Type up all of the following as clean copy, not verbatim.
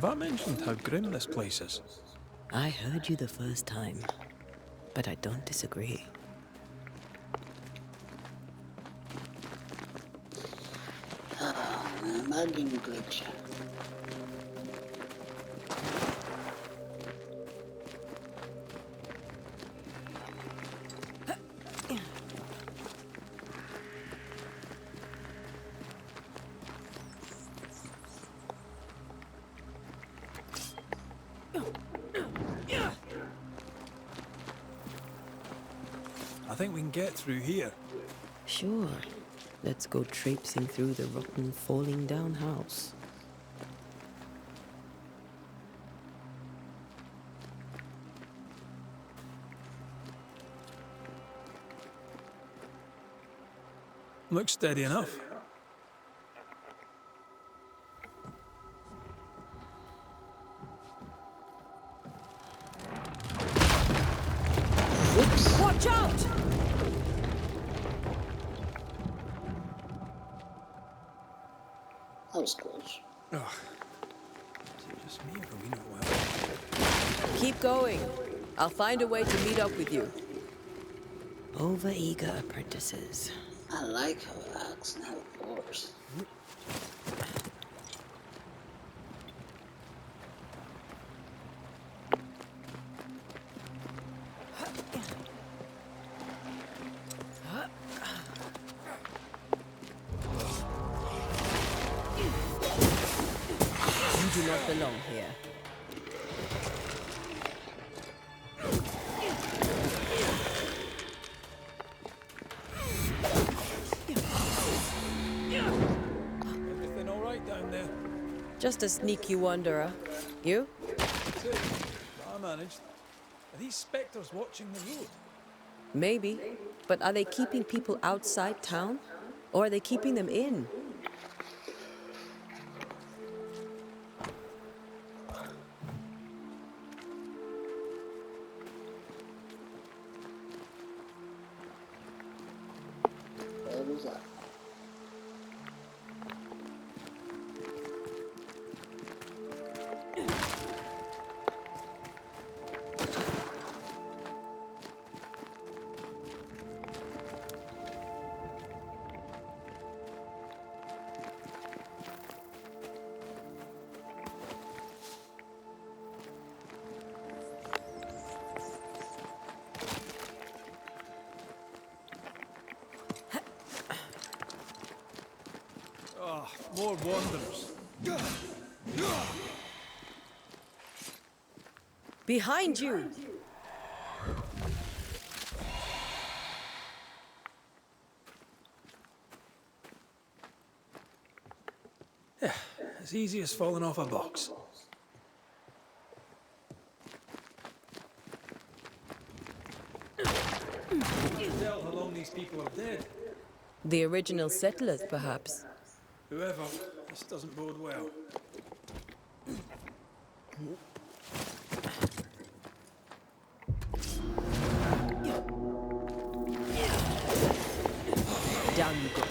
Have I mentioned how grim this place is? I heard you the first time, but I don't disagree. Maging glitch. I think we can get through here. Sure. Let's go traipsing through the rotten, falling down house. Looks steady enough. Whoops! Watch out! That was close. Ugh. Is it just me or are we not well? Keep going. I'll find a way to meet up with you. Over-eager apprentices. I like how it acts now, of course. You do not belong here. Everything all right down there? Just a sneaky wanderer. You? That's it. But I managed. Are these spectres watching the road? Maybe. But are they keeping people outside town? Or are they keeping them in? What was that? Ah, more wanderers. Behind you! Yeah, as easy as falling off a box. Tell how long these people are dead. The original settlers, perhaps. Whoever, this doesn't bode well. Down you go.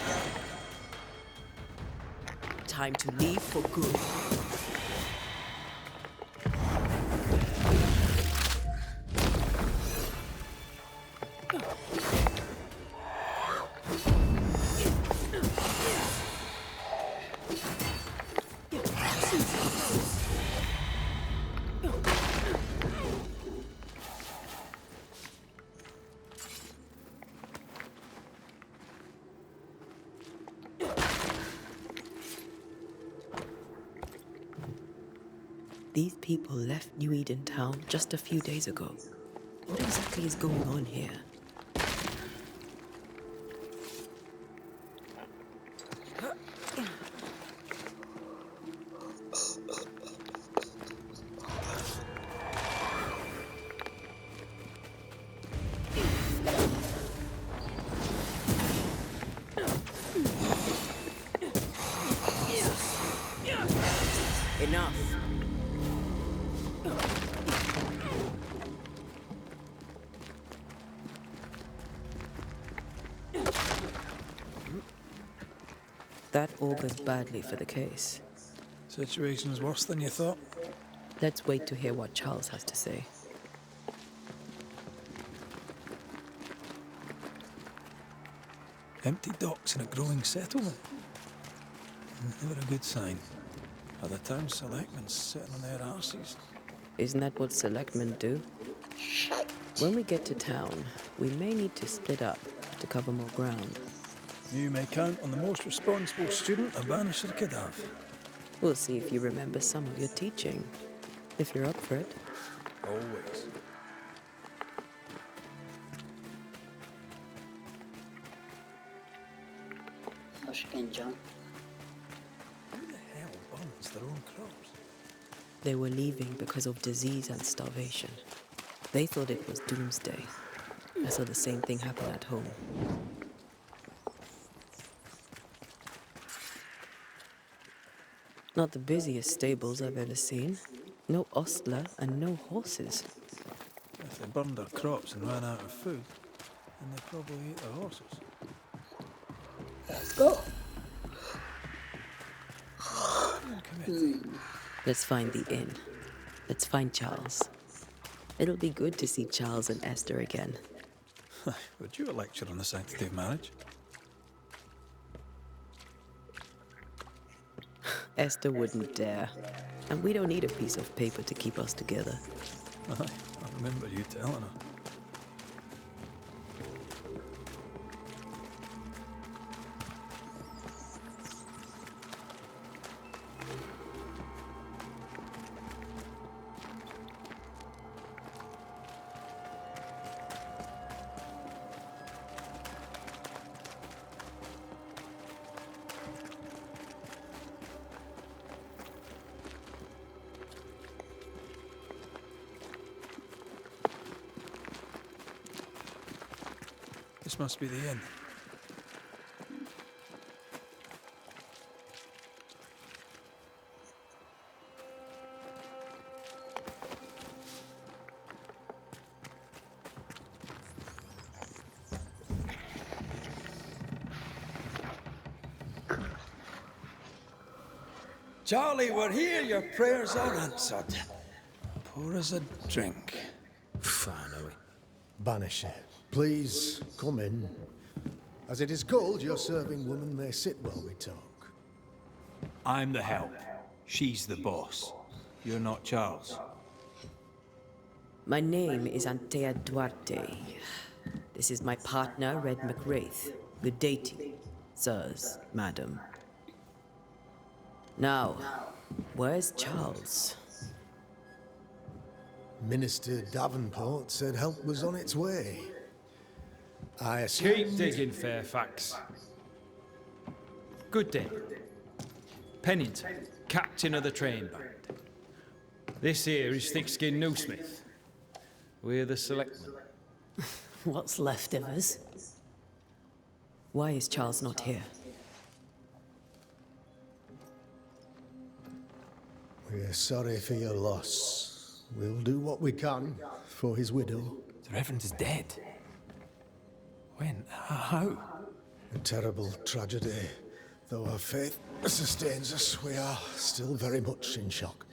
Time to leave for good. These people left New Eden Town just a few days ago. What exactly is going on here? Enough. That augurs badly for the case. It's Situation's worse than you thought. Let's wait to hear what Charles has to say. Empty docks in a growing settlement. Never a good sign. Are the town selectmen sitting on their arses? Isn't that what selectmen do? Shite. When we get to town, we may need to split up to cover more ground. You may count on the most responsible student a Banisher could have. We'll see if you remember some of your teaching, if you're up for it. Always. How's again, John? Who the hell burns their own crops? They were leaving because of disease and starvation. They thought it was doomsday. I saw the same thing happen at home. Not the busiest stables I've ever seen. No ostler and no horses. If they burned their crops and ran out of food, then they probably ate their horses. Let's go. Committee. Let's find the inn. Let's find Charles. It'll be good to see Charles and Esther again. Would you a lecture on the sanctity of marriage? Esther wouldn't dare. And we don't need a piece of paper to keep us together. Aye, I remember you telling her. This must be the inn. Charlie, we're here. Your prayers are answered. Pour us a drink. Finally. Banisher, please come in. As it is cold, your serving woman may sit while we talk. I'm the help. She's the boss. You're not Charles. My name is Antea Duarte. This is my partner, Red McRaith. Good day to you, sirs, madam. Now, where's Charles? Minister Davenport said help was on its way. I assume... Keep digging, Fairfax. Good day. Pennington, captain of the train band. This here is Thick-Skinned Newsmith. We're the selectmen. What's left of us? Why is Charles not here? We're sorry for your loss. We'll do what we can for his widow. The Reverend is dead. When? How? A terrible tragedy. Though our faith sustains us, we are still very much in shock.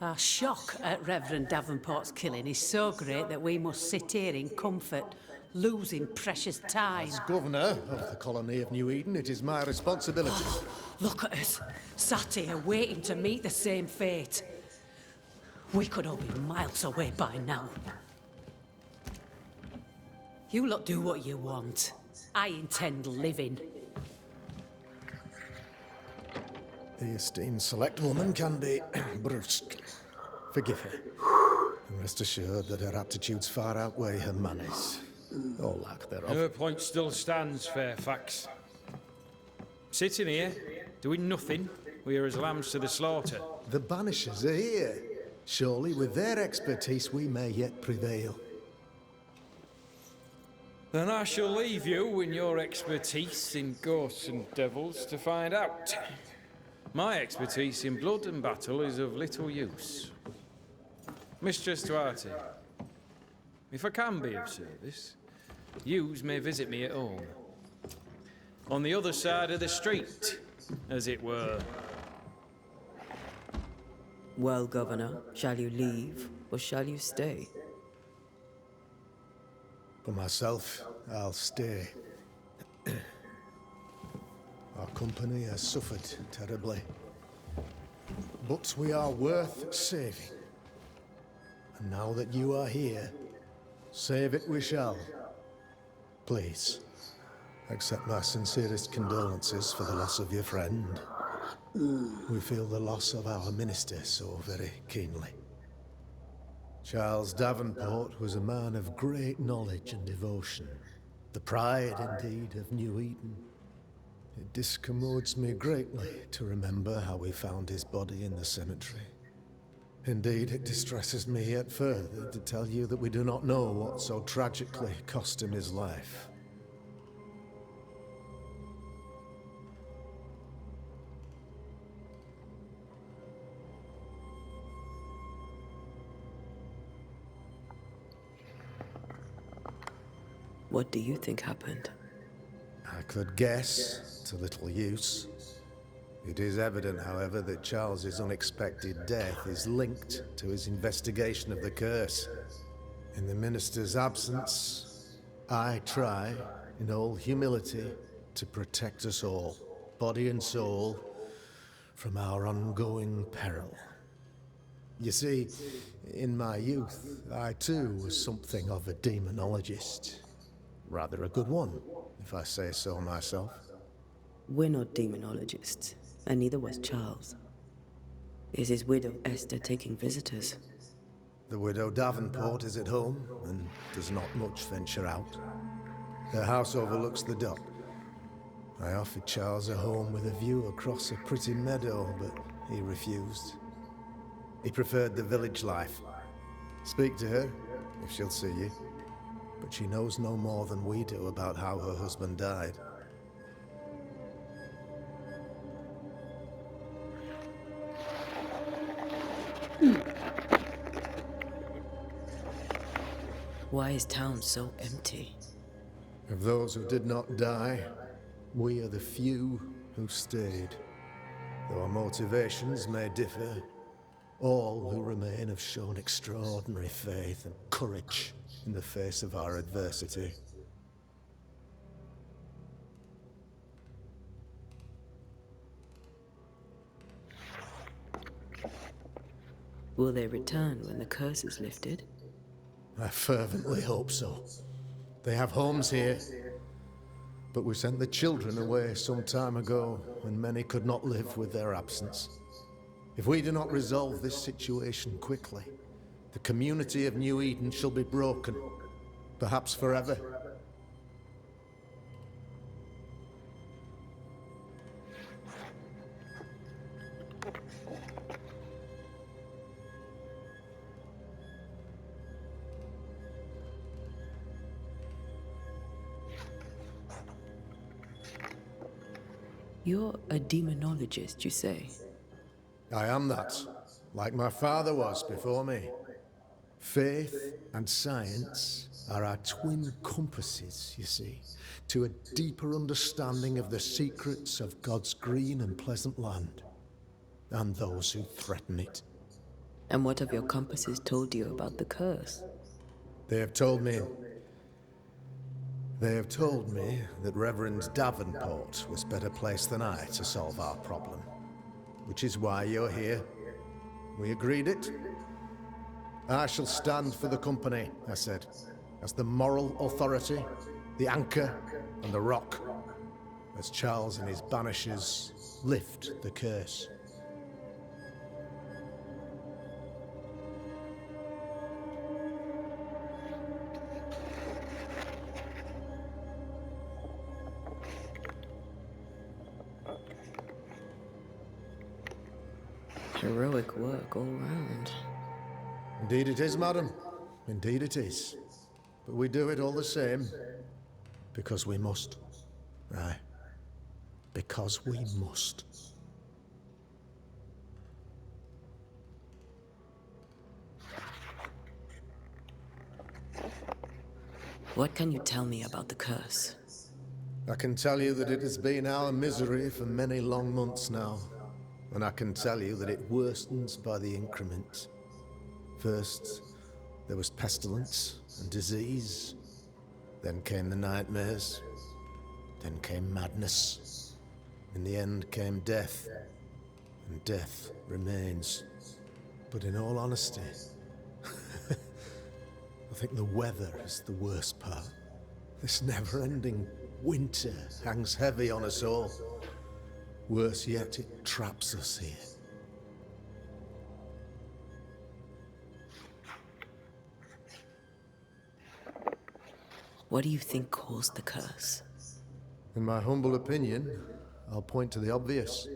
Our shock at Reverend Davenport's killing is so great that we must sit here in comfort, losing precious time. As governor of the colony of New Eden, it is my responsibility. Look at us, sat here waiting to meet the same fate. We could all be miles away by now. You lot do what you want. I intend living. The esteemed select woman can be brusque. Forgive her. And rest assured that her aptitudes far outweigh her manners. Or lack thereof. Her point still stands, Fairfax. Sitting here, doing nothing, we're as lambs to the slaughter. The Banishers are here. Surely with their expertise we may yet prevail. Then I shall leave you and your expertise in ghosts and devils to find out. My expertise in blood and battle is of little use. Mistress Duarte, if I can be of service, yous may visit me at home. On the other side of the street, as it were. Well, Governor, shall you leave or shall you stay? For myself, I'll stay. Our company has suffered terribly. But we are worth saving. And now that you are here, save it we shall. Please, accept my sincerest condolences for the loss of your friend. We feel the loss of our minister so very keenly. Charles Davenport was a man of great knowledge and devotion. The pride, indeed, of New Eden. It discommodes me greatly to remember how we found his body in the cemetery. Indeed, it distresses me yet further to tell you that we do not know what so tragically cost him his life. What do you think happened? I could guess, to little use. It is evident, however, that Charles's unexpected death is linked to his investigation of the curse. In the minister's absence, I try, in all humility, to protect us all, body and soul, from our ongoing peril. You see, in my youth, I too was something of a demonologist. Rather a good one, if I say so myself. We're not demonologists, and neither was Charles. Is his widow Esther taking visitors? The widow Davenport is at home, and does not much venture out. Her house overlooks the dock. I offered Charles a home with a view across a pretty meadow, but he refused. He preferred the village life. Speak to her, if she'll see you. But she knows no more than we do about how her husband died. Why is town so empty? Of those who did not die, we are the few who stayed. Though our motivations may differ, all who remain have shown extraordinary faith and courage in the face of our adversity. Will they return when the curse is lifted? I fervently hope so. They have homes here, but we sent the children away some time ago when many could not live with their absence. If we do not resolve this situation quickly, the community of New Eden shall be broken, perhaps forever. You're a demonologist, you say? I am that, like my father was before me. Faith and science are our twin compasses, you see, to a deeper understanding of the secrets of God's green and pleasant land, and those who threaten it. And what have your compasses told you about the curse? They have told me that Reverend Davenport was better placed than I to solve our problem. Which is why you're here. We agreed it. I shall stand for the company, I said, as the moral authority, the anchor, and the rock, as Charles and his Banishers lift the curse. Heroic work all round. Indeed it is, madam. Indeed it is. But we do it all the same. Because we must. Aye. Because we must. What can you tell me about the curse? I can tell you that it has been our misery for many long months now. and I can tell you that it worsens by the increment. First, there was pestilence and disease. Then came the nightmares. Then came madness. In the end came death. And death remains. But in all honesty, I think the weather is the worst part. This never-ending winter hangs heavy on us all. Worse yet, it traps us here. What do you think caused the curse? In my humble opinion, I'll point to the obvious.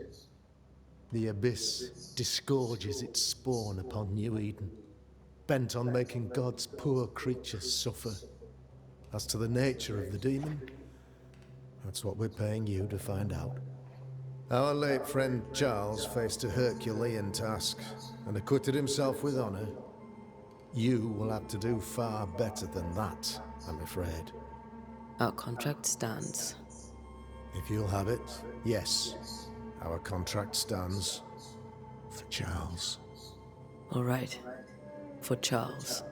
The Abyss disgorges its spawn upon New Eden, bent on making God's poor creatures suffer. As to the nature of the demon, that's what we're paying you to find out. Our late friend Charles faced a Herculean task and acquitted himself with honor. You will have to do far better than that, I'm afraid. Our contract stands. If you'll have it, yes. Our contract stands for Charles. All right. For Charles.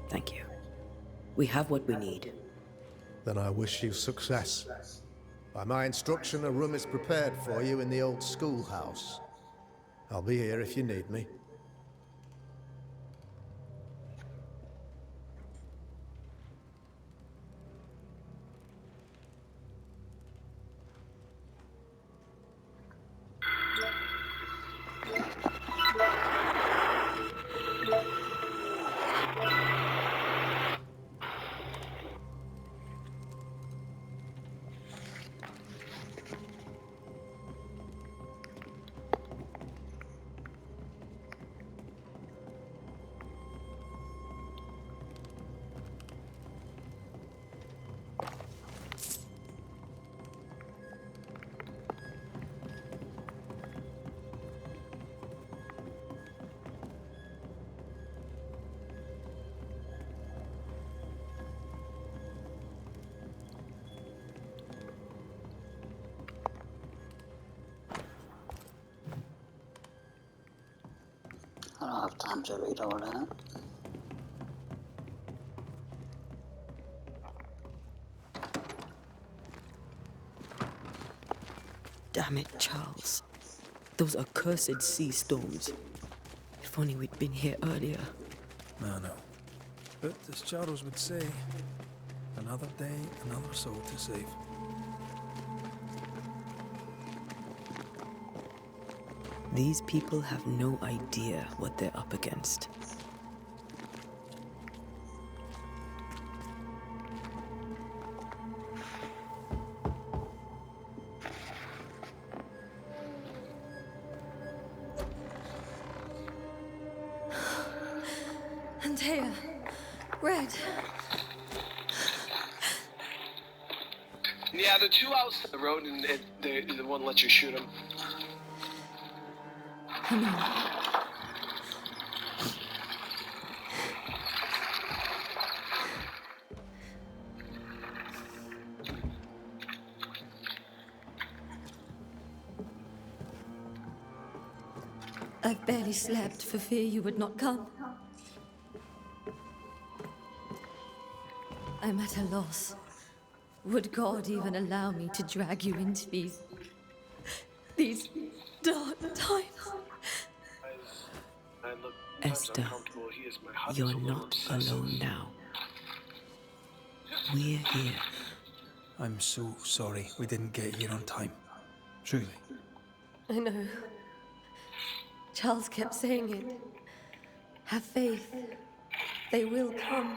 Thank you. We have what we need. Then I wish you success. By my instruction, a room is prepared for you in the old schoolhouse. I'll be here if you need me. I don't have time to read all that. Damn it, Charles. Those accursed sea storms. If only we'd been here earlier. I know. But as Charles would say, another day, another soul to save. These people have no idea what they're up against. Antea, Red. Yeah, the two outside the road, and they won't let you shoot them. I've barely slept for fear you would not come. I'm at a loss. Would God even allow me to drag you into these dark times? I look Esther, uncomfortable. He is my husband, you're so we're not obsessive. alone now. We're here. I'm so sorry we didn't get here on time. Truly. I know. Charles kept saying it. Have faith. They will come.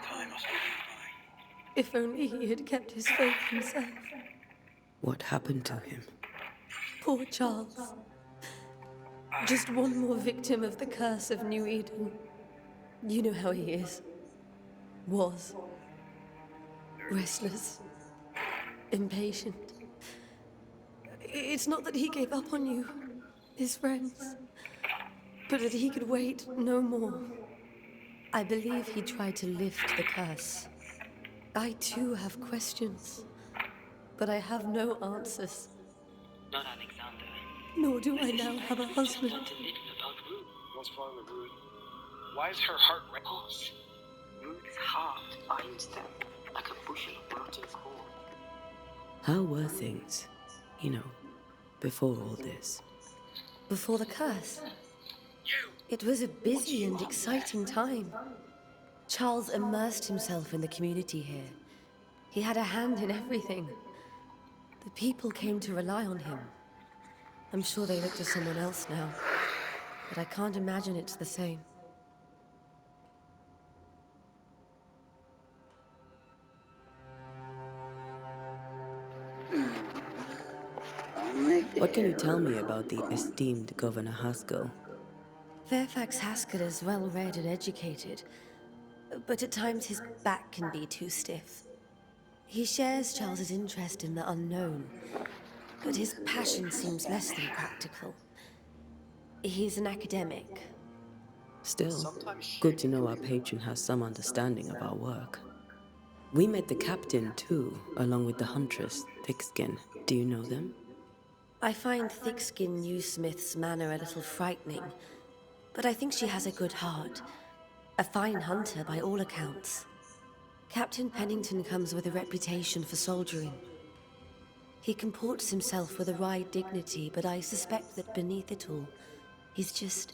If only he had kept his faith himself. What happened to him? Poor Charles. Just one more victim of the curse of New Eden. You know how he is. Was. Restless. Impatient. It's not that he gave up on you, his friends, but that he could wait no more. I believe he tried to lift the curse. I too have questions, but I have no answers. Not Alexander. Nor do I now have a husband. Want to little about Ruth. What's wrong with Ruth? Why is her heart red? Ruth's heart binds them like a bushel of rotten corn. How were things, before all this? Before the curse? It was a busy and exciting time. Charles immersed himself in the community here. He had a hand in everything. The people came to rely on him. I'm sure they look to someone else now, but I can't imagine it's the same. What can you tell me about the esteemed Governor Haskell? Fairfax Haskell is well read and educated, but at times his back can be too stiff. He shares Charles's interest in the unknown, but his passion seems less than practical. He's an academic. Still, good to know our patron has some understanding of our work. We met the captain too, along with the huntress, Thickskin. Do you know them? I find Thickskin Newsmith's manner a little frightening, but I think she has a good heart. A fine hunter by all accounts. Captain Pennington comes with a reputation for soldiering. He comports himself with a wry dignity, but I suspect that beneath it all, he's just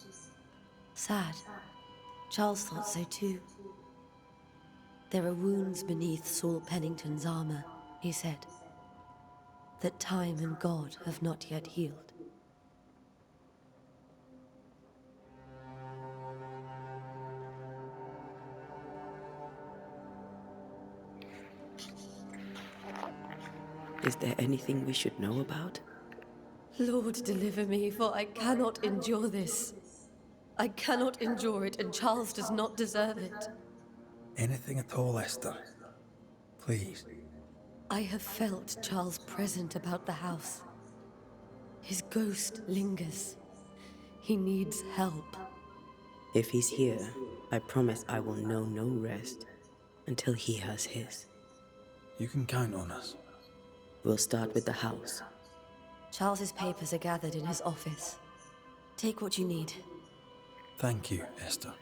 sad. Charles thought so too. There are wounds beneath Saul Pennington's armor, he said, that time and God have not yet healed. Is there anything we should know about? Lord, deliver me, for I cannot endure this. I cannot endure it, and Charles does not deserve it. Anything at all, Esther. Please. I have felt Charles present about the house. His ghost lingers. He needs help. If he's here, I promise I will know no rest until he has his. You can count on us. We'll start with the house. Charles's papers are gathered in his office. Take what you need. Thank you, Esther.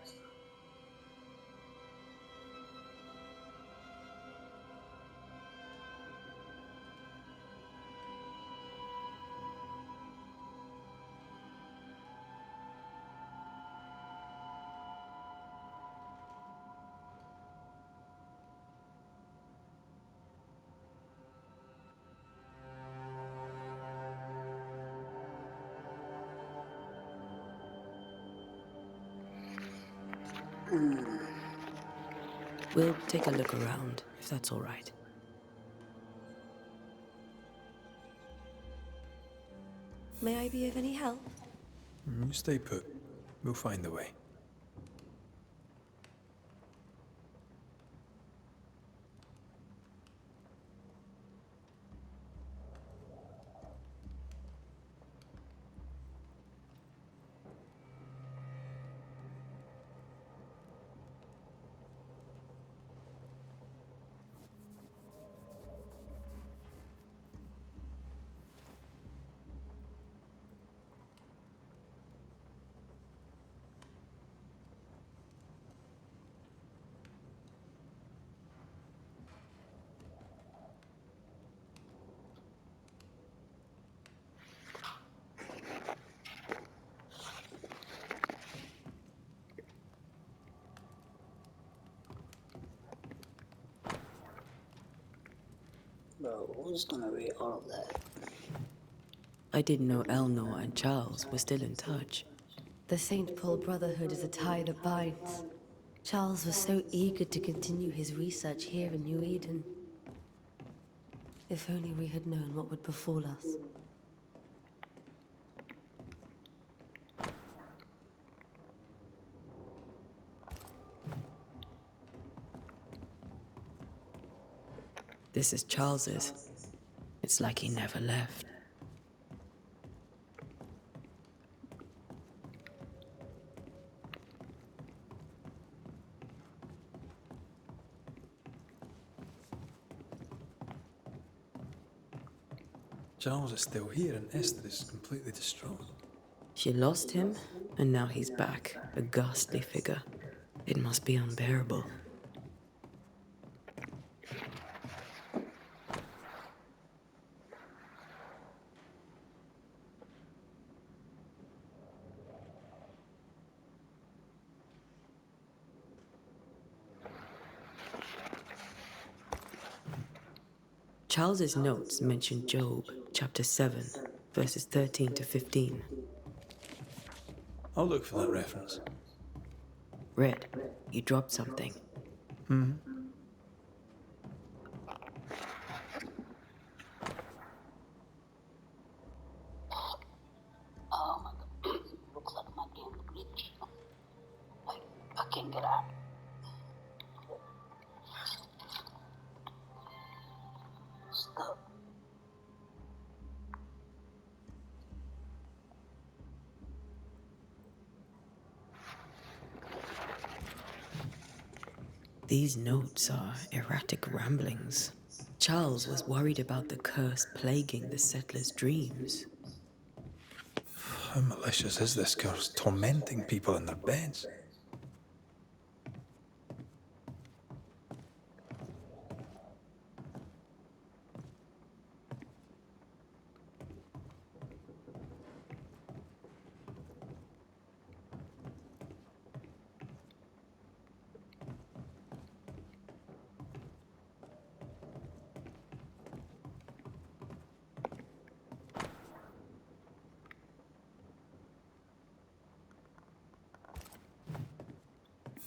We'll take a look around, if that's all right. May I be of any help? Stay put. We'll find the way. Bro, who's gonna read all of that? I didn't know Eleanor and Charles were still in touch. The St. Paul Brotherhood is a tie that binds. Charles was so eager to continue his research here in New Eden. If only we had known what would befall us. This is Charles's. It's like he never left. Charles is still here and Esther is completely distraught. She lost him, and now he's back, a ghastly figure. It must be unbearable. Charles's notes mention Job, chapter 7, verses 13 to 15. I'll look for that reference. Red, you dropped something. Looks like my game glitch. I can't get out. Stop. These notes are erratic ramblings. Charles was worried about the curse plaguing the settlers' dreams. How malicious is this curse, tormenting people in their beds?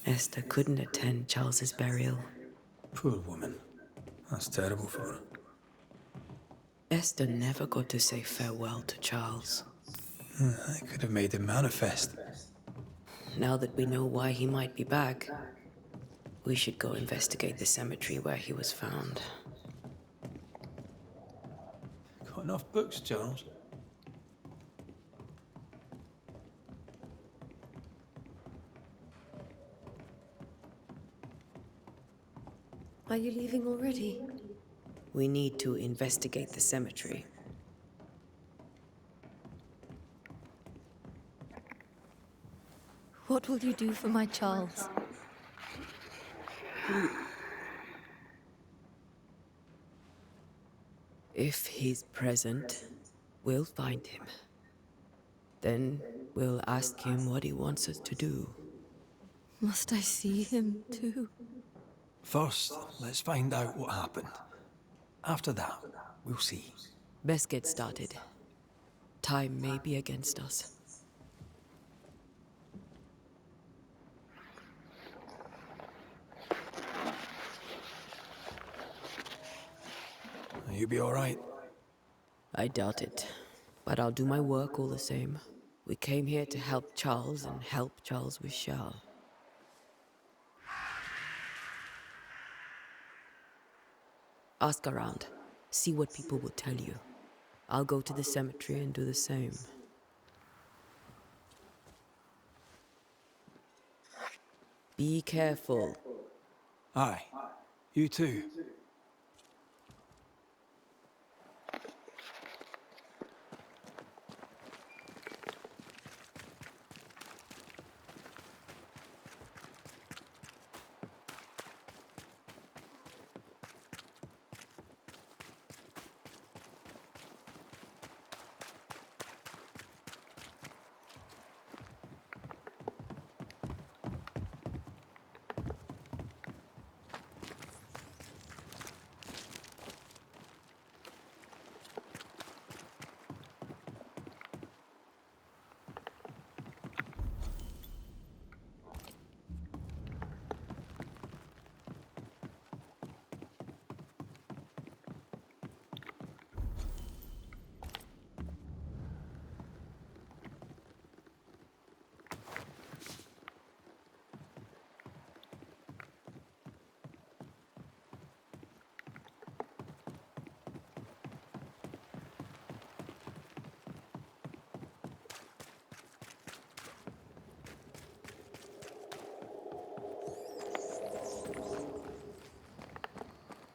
Esther couldn't attend Charles's burial. Poor woman. That's terrible for her. Esther never got to say farewell to Charles. I could have made him manifest. Now that we know why he might be back, we should go investigate the cemetery where he was found. Got enough books, Charles? Are you leaving already? We need to investigate the cemetery. What will you do for my Charles? If he's present, we'll find him. Then we'll ask him what he wants us to do. Must I see him too? First, let's find out what happened. After that, we'll see. Best get started. Time may be against us. You be all right? I doubt it, but I'll do my work all the same. We came here to help Charles and help Charles we shall. Ask around. See what people will tell you. I'll go to the cemetery and do the same. Be careful. Aye. You too.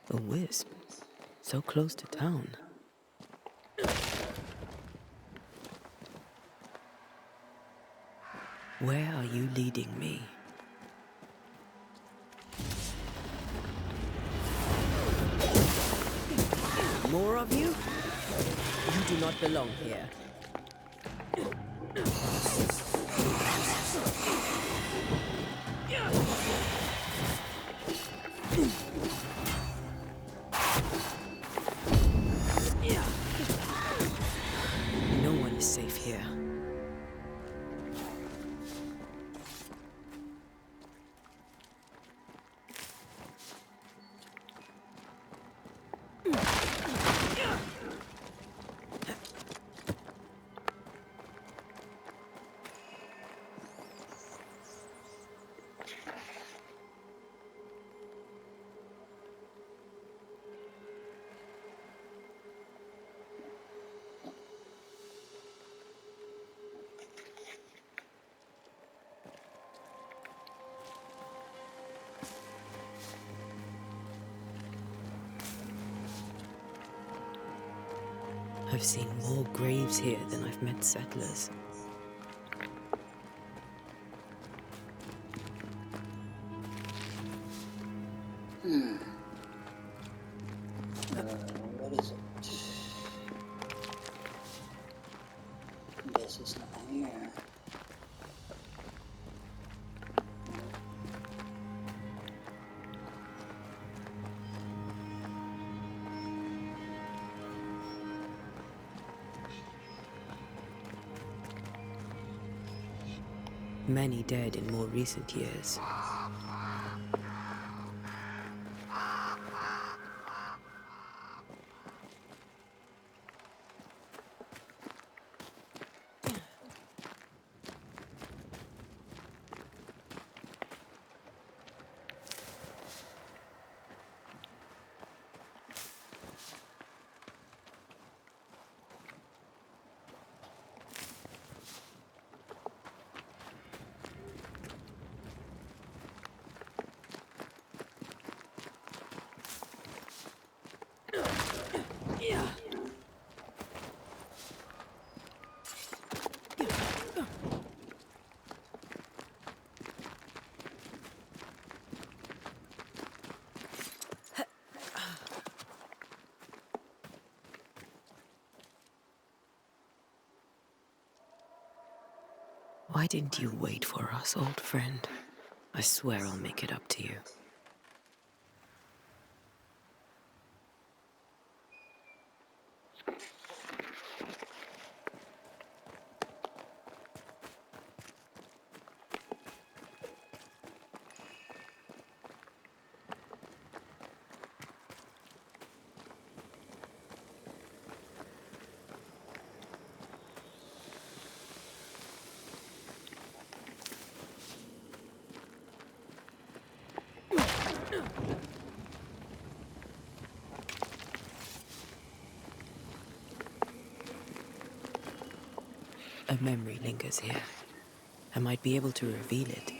A wisp, so close to town. Where are you leading me? More of you? You do not belong here. No one is safe here. I've seen more graves here than I've met settlers. What is it? This is not here. Many dead in more recent years. Why didn't you wait for us, old friend? I swear I'll make it up to you. A memory lingers here. I might be able to reveal it.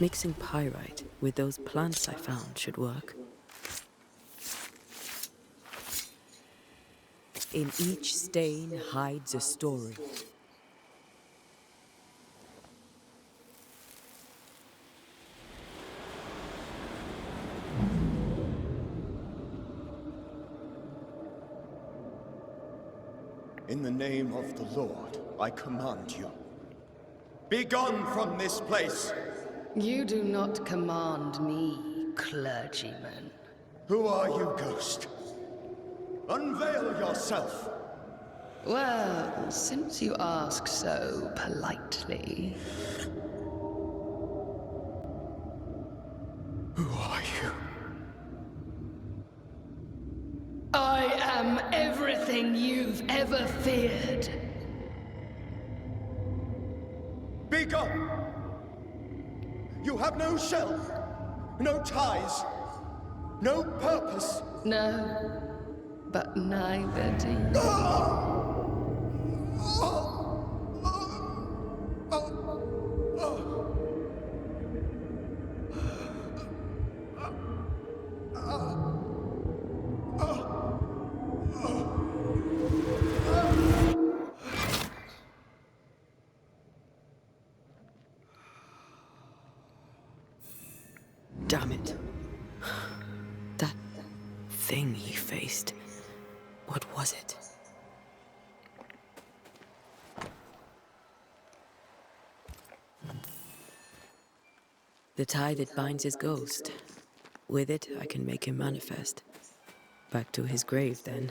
Mixing pyrite with those plants I found should work. In each stain hides a story. In the name of the Lord, I command you. Be gone from this place! You do not command me, clergyman. Who are you, ghost? Unveil yourself! Well, since you ask so politely... Who are you? I am everything you've ever feared. Be gone! You have no shell, no ties, no purpose. No, but neither do you. Damn it. That thing he faced. What was it? The tie that binds his ghost. With it, I can make him manifest. Back to his grave, then.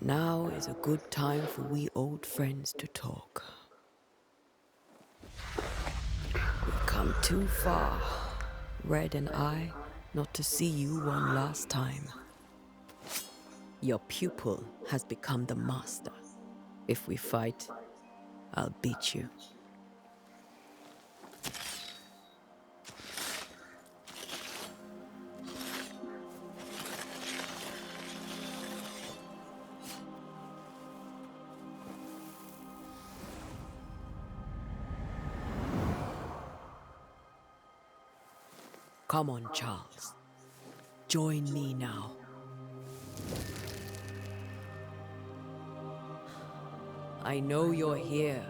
Now is a good time for we old friends to talk. We've come too far, Red and I, not to see you one last time. Your pupil has become the master. If we fight, I'll beat you. Come on, Charles. Join me now. I know you're here.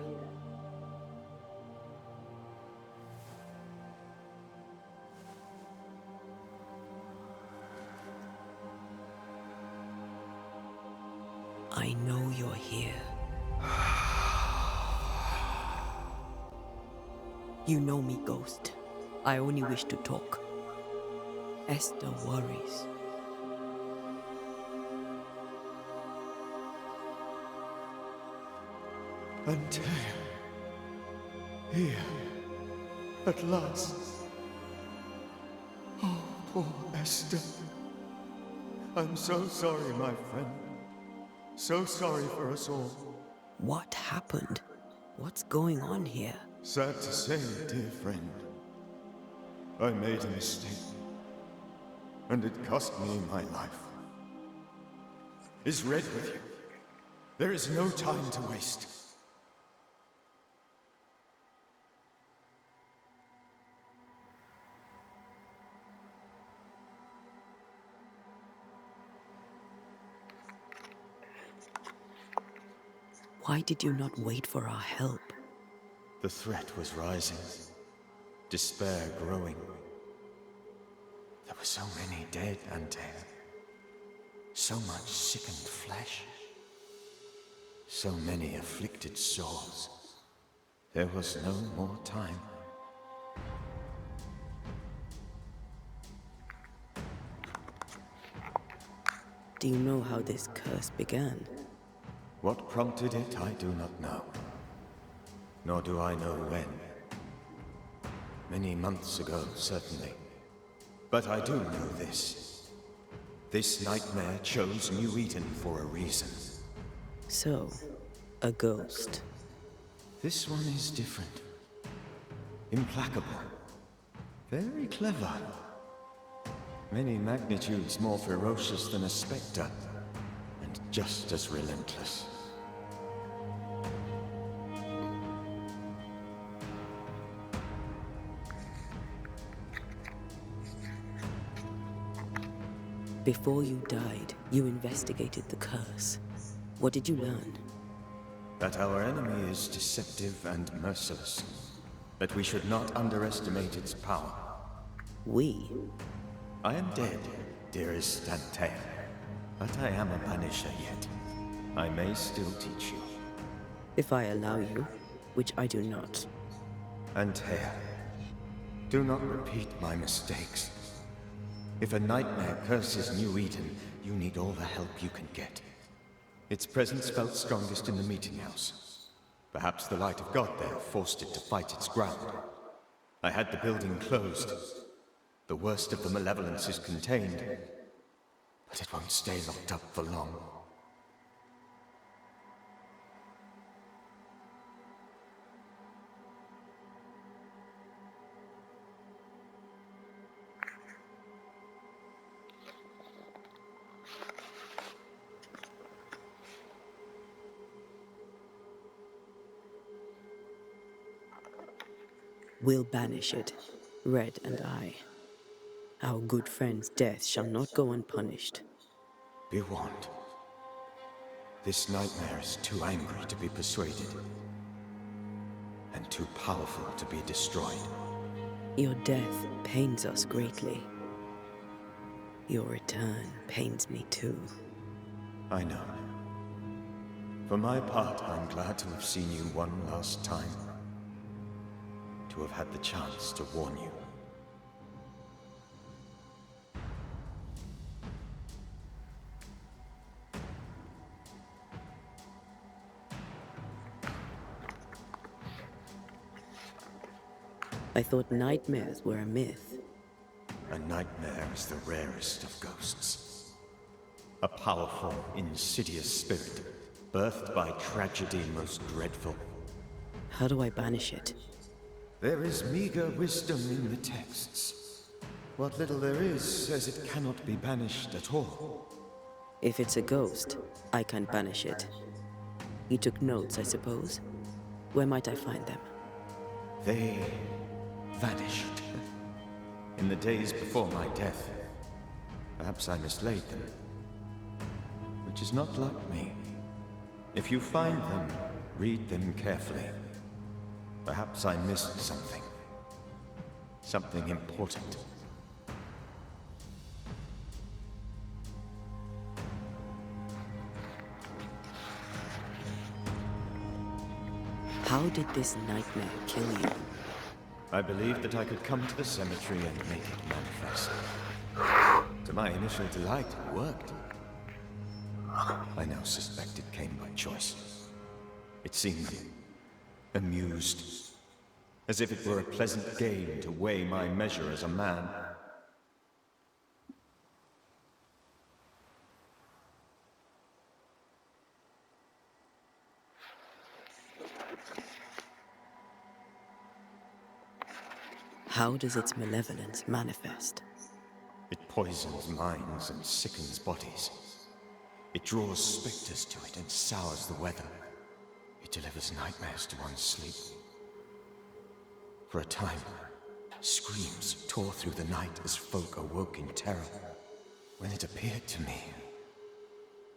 I know you're here. You know me, Ghost. I only wish to talk. Esther worries. Antea. Here. At last. Oh, poor Esther. I'm so sorry, my friend. So sorry for us all. What happened? What's going on here? Sad to say, dear friend. I made a mistake. And it cost me my life. Is Red with you? There is no time to waste. Why did you not wait for our help? The threat was rising. Despair growing. There were so many dead, Antea. So much sickened flesh. So many afflicted souls. There was no more time. Do you know how this curse began? What prompted it, I do not know. Nor do I know when. Many months ago, certainly. But I do know this. This nightmare chose New Eden for a reason. So, a ghost. This one is different. Implacable. Very clever. Many magnitudes more ferocious than a spectre, and just as relentless. Before you died, you investigated the curse. What did you learn? That our enemy is deceptive and merciless. That we should not underestimate its power. We? I am dead, dearest Antea. But I am a Banisher yet. I may still teach you. If I allow you, which I do not. Antea, do not repeat my mistakes. If a nightmare curses New Eden, you need all the help you can get. Its presence felt strongest in the meeting house. Perhaps the light of God there forced it to fight its ground. I had the building closed. The worst of the malevolence is contained, but it won't stay locked up for long. We'll banish it, Red and I. Our good friend's death shall not go unpunished. Be warned. This nightmare is too angry to be persuaded, and too powerful to be destroyed. Your death pains us greatly. Your return pains me too. I know. For my part, I'm glad to have seen you one last time. To have had the chance to warn you. I thought nightmares were a myth. A nightmare is the rarest of ghosts. A powerful, insidious spirit, birthed by tragedy most dreadful. How do I banish it? There is meager wisdom in the texts. What little there is says it cannot be banished at all. If it's a ghost, I can't banish it. You took notes, I suppose? Where might I find them? They vanished. In the days before my death. Perhaps I mislaid them. Which is not like me. If you find them, read them carefully. Perhaps I missed something. Something important. How did this nightmare kill you? I believed that I could come to the cemetery and make it manifest. To my initial delight, it worked. I now suspect it came by choice. It seemed amused, as if it were a pleasant game to weigh my measure as a man. How does its malevolence manifest? It poisons minds and sickens bodies. It draws specters to it and sours the weather. It delivers nightmares to one's sleep. For a time, screams tore through the night as folk awoke in terror. When it appeared to me,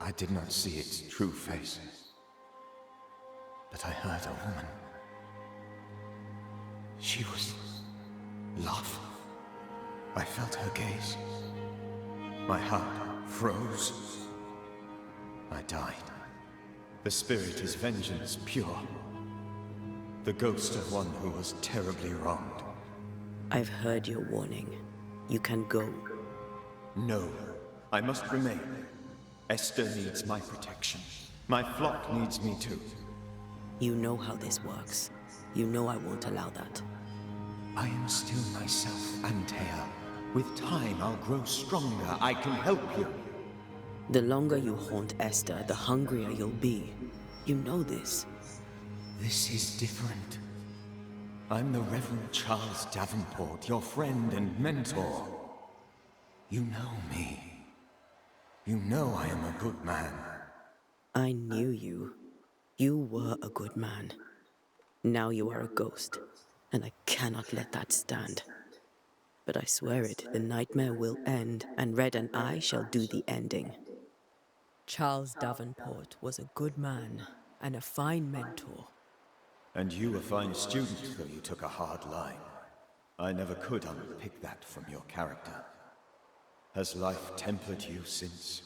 I did not see its true face. But I heard a woman. She was love. I felt her gaze. My heart froze. I died. The spirit is vengeance pure. The ghost of one who was terribly wronged. I've heard your warning. You can go. No, I must remain. Esther needs my protection. My flock needs me too. You know how this works. You know I won't allow that. I am still myself, Antea, With time, I'll grow stronger. I can help you. The longer you haunt Esther, the hungrier you'll be. You know this. This is different. I'm the Reverend Charles Davenport, your friend and mentor. You know me. You know I am a good man. I knew you. You were a good man. Now you are a ghost, and I cannot let that stand. But I swear it, the nightmare will end, and Red and I shall do the ending. Charles Davenport was a good man and a fine mentor. And you a fine student, though you took a hard line. I never could unpick that from your character. Has life tempered you since?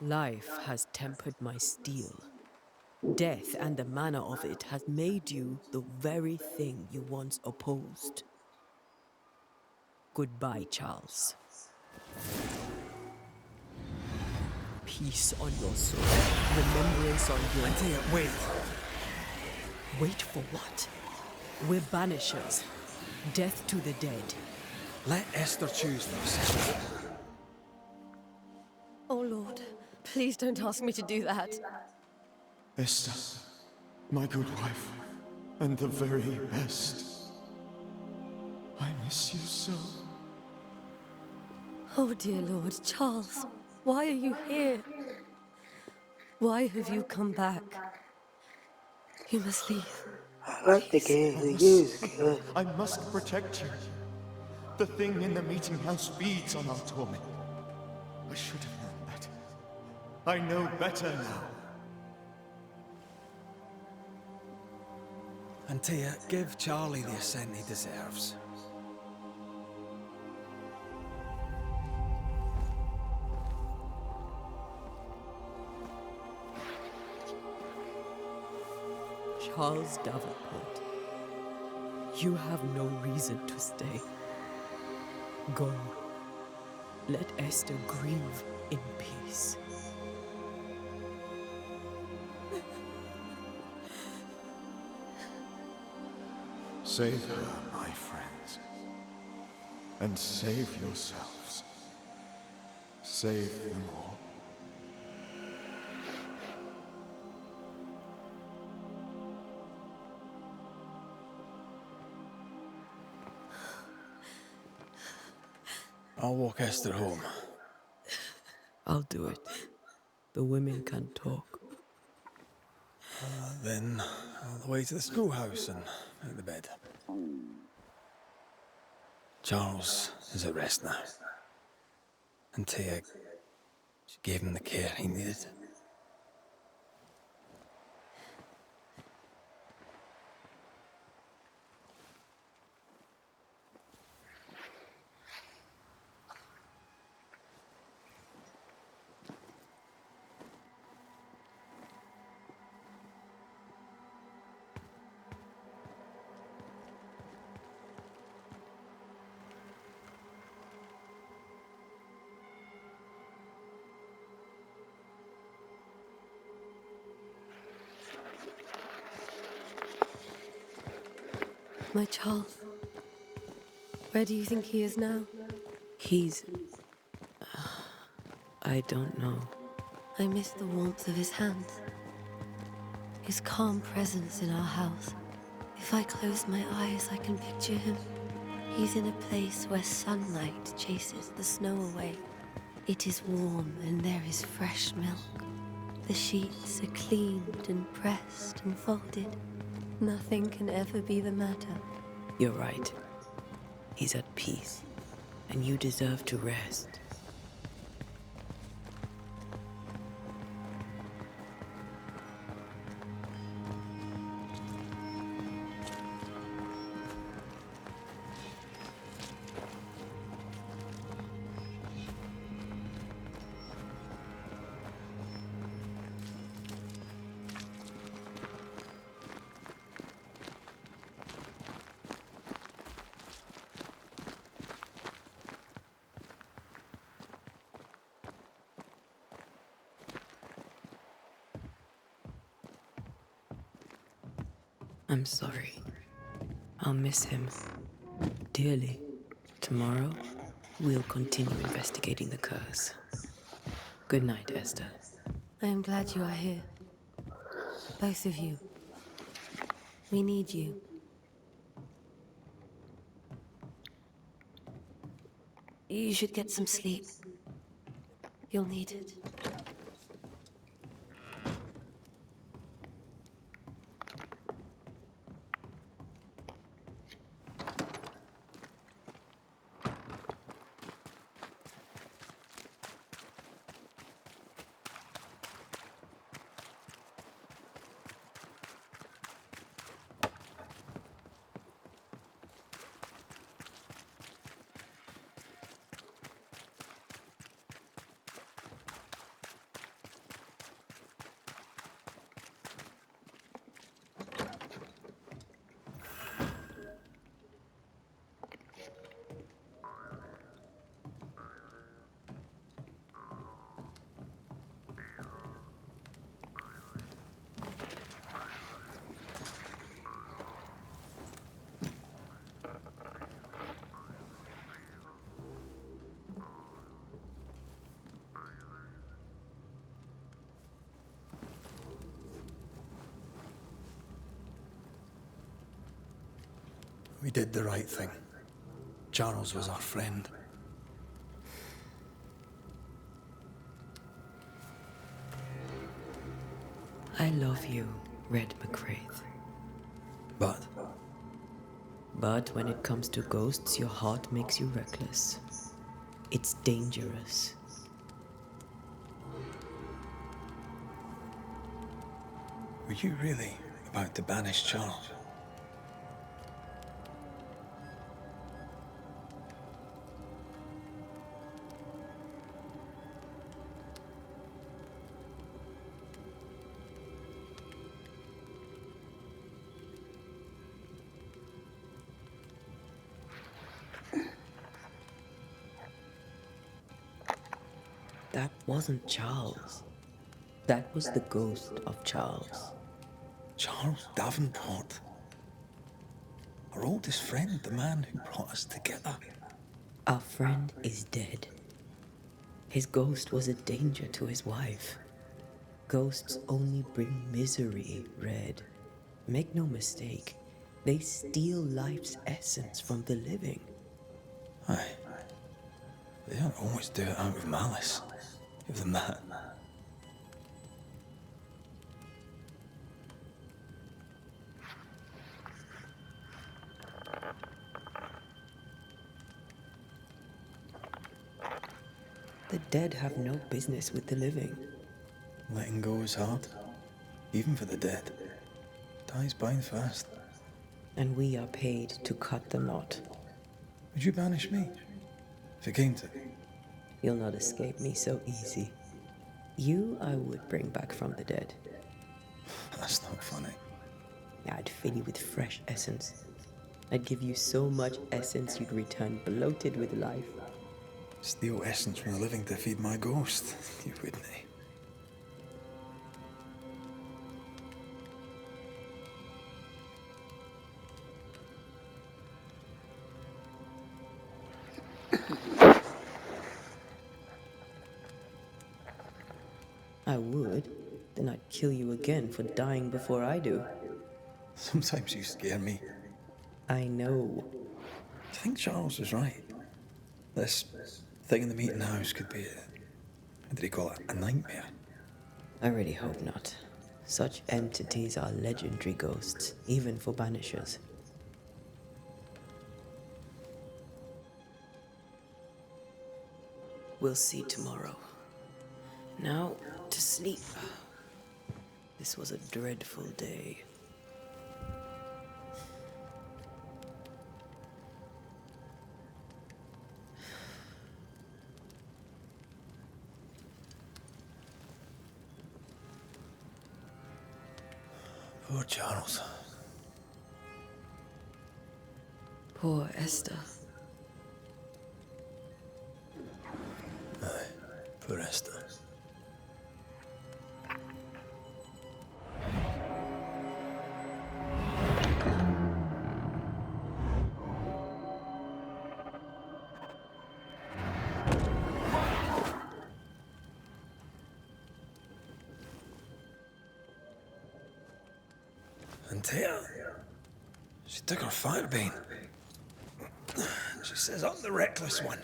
Life has tempered my steel. Death and the manner of it has made you the very thing you once opposed. Goodbye, Charles. Peace on your soul. Remembrance on your... Antea, wait! Wait for what? We're Banishers. Death to the dead. Let Esther choose this. Oh, Lord. Please don't ask me to do that. Esther, my good wife, and the very best. I miss you so. Oh, dear Lord. Charles, why are you here? Why have you come back? You must leave. I must protect you. The thing in the meeting house feeds on our torment. I should have known better. I know better now. Antea, give Charlie the ascent he deserves. Charles Davenport, you have no reason to stay. Go. Let Esther grieve in peace. Save her, my friends. And save yourselves. Save them all. I'll walk Esther home. I'll do it. The women can talk. Then all the way to the schoolhouse and out the bed. Charles is at rest now. Antea, she gave him the care he needed. My Charles. Where do you think he is now? He's... I don't know. I miss the warmth of his hands. His calm presence in our house. If I close my eyes, I can picture him. He's in a place where sunlight chases the snow away. It is warm and there is fresh milk. The sheets are cleaned and pressed and folded. Nothing can ever be the matter. You're right. He's at peace, and you deserve to rest. I'm sorry. I'll miss him dearly. Tomorrow, we'll continue investigating the curse. Good night, Esther. I am glad you are here. Both of you. We need you. You should get some sleep. You'll need it. We did the right thing. Charles was our friend. I love you, Red McRaith. But But when it comes to ghosts, your heart makes you reckless. It's dangerous. were you really about to banish Charles? That wasn't Charles. That was the ghost of Charles. Charles Davenport. Our oldest friend, the man who brought us together. Our friend is dead. His ghost was a danger to his wife. Ghosts only bring misery, Red. Make no mistake, they steal life's essence from the living. Aye. They don't always do it out of malice. Give them that. The dead have no business with the living. Letting go is hard. Even for the dead. Time's bind fast. And we are paid to cut the knot. Would you banish me? If it came to it? You'll not escape me so easy. You I would bring back from the dead. That's not funny. I'd fill you with fresh essence. I'd give you so much essence you'd return bloated with life. Steal essence from the living to feed my ghost. You wouldn't, eh? I would. Then I'd kill you again for dying before I do. Sometimes you scare me. I know. I think Charles was right. This thing in the meeting house could be what did he call it? A nightmare? I really hope not. Such entities are legendary ghosts, even for Banishers. We'll see tomorrow. Now, to sleep. This was a dreadful day. Poor Charles. Poor Esther. Aye, poor Esther. She took her firebane. She says I'm the reckless one.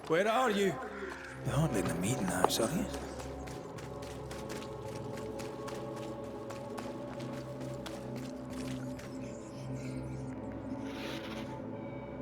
Where are you? You're hardly in the meeting house, are you?